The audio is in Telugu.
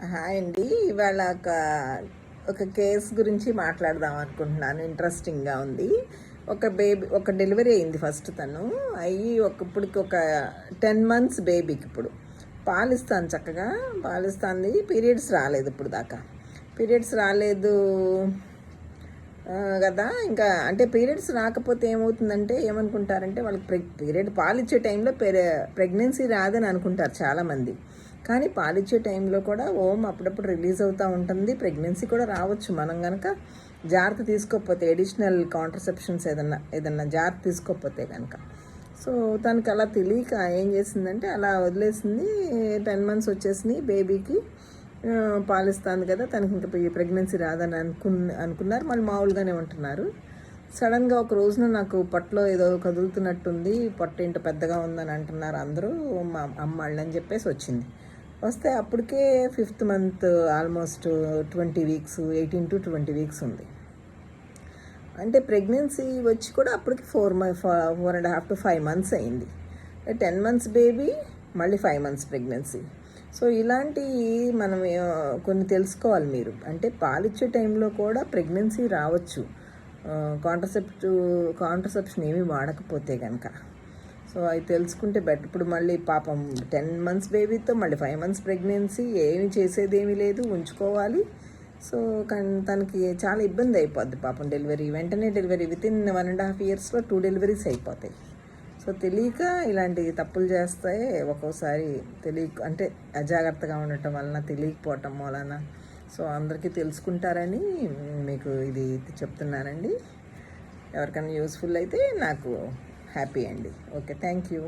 హాయ్ అండి. ఇవాళ ఒక కేస్ గురించి మాట్లాడదాం అనుకుంటున్నాను. ఇంట్రెస్టింగ్గా ఉంది. ఒక డెలివరీ అయింది. ఫస్ట్ తను ఇప్పటికి ఒక 10 months బేబీకి ఇప్పుడు పాలిస్తాను, చక్కగా పాలిస్తుంది. పీరియడ్స్ రాలేదు ఇప్పుడు దాకా. పీరియడ్స్ రాలేదు కదా. ఇంకా అంటే పీరియడ్స్ రాకపోతే ఏమవుతుందంటే ఏమనుకుంటారంటే వాళ్ళకి పీరియడ్ పాలిచ్చే టైంలో ప్రెగ్నెన్సీ రాదని అనుకుంటారు చాలామంది. కానీ పాలిచ్చే టైంలో కూడా అప్పుడప్పుడు రిలీజ్ అవుతూ ఉంటుంది. ప్రెగ్నెన్సీ కూడా రావచ్చు మనం కనుక జాగ్రత్త తీసుకోకపోతే, ఎడిషనల్ కాంట్రసెప్షన్స్ ఏదన్నా జాగ్రత్త తీసుకోకపోతే కనుక. సో తనకి అలా తెలియక ఏం చేసిందంటే అలా వదిలేసింది. 10 months వచ్చేసినాయి బేబీకి. పాలిస్తుంది కదా, తనకి ఇంకా ప్రెగ్నెన్సీ రాదని అనుకున్నారు. మళ్ళీ మామూలుగానే ఉంటున్నారు. సడన్గా ఒక రోజున నాకు పొట్టలో ఏదో కదులుతున్నట్టుంది, పొట్ట ఏంటో పెద్దగా ఉందని అంటున్నారు అందరూ, మా అమ్మాళ్ళు అని చెప్పేసి వచ్చింది. వస్తే అప్పటికే 5th month, almost 20 weeks, 18 to 20 weeks ఉంది. అంటే ప్రెగ్నెన్సీ వచ్చి కూడా అప్పటికి 4.5 to 5 months అయింది. 10 months బేబీ, మళ్ళీ 5 months ప్రెగ్నెన్సీ. సో ఇలాంటివి మనం కొన్ని తెలుసుకోవాలి మీరు. అంటే పాలిచ్చే టైంలో కూడా ప్రెగ్నెన్సీ రావచ్చు, కాంట్రసెప్షన్ ఏమీ వాడకపోతే కనుక. సో అవి తెలుసుకుంటే బెటర్. ఇప్పుడు మళ్ళీ పాపం 10 months బేబీతో మళ్ళీ 5 months ప్రెగ్నెన్సీ, ఏమి చేసేదేమీ లేదు, ఉంచుకోవాలి. సో కానీ తనకి చాలా ఇబ్బంది అయిపోద్ది పాపం. వెంటనే డెలివరీ వితిన్ 1.5 yearsలో 2 deliveries అయిపోతాయి. సో తెలియక ఇలాంటి తప్పులు చేస్తే ఒక్కోసారి అంటే అజాగ్రత్తగా ఉండటం వలన, తెలియకపోవటం వలన. సో అందరికీ తెలుసుకుంటారని మీకు ఇది చెప్తున్నానండి. ఎవరికైనా యూస్ఫుల్ అయితే నాకు హ్యాపీ అండి. Okay, thank you.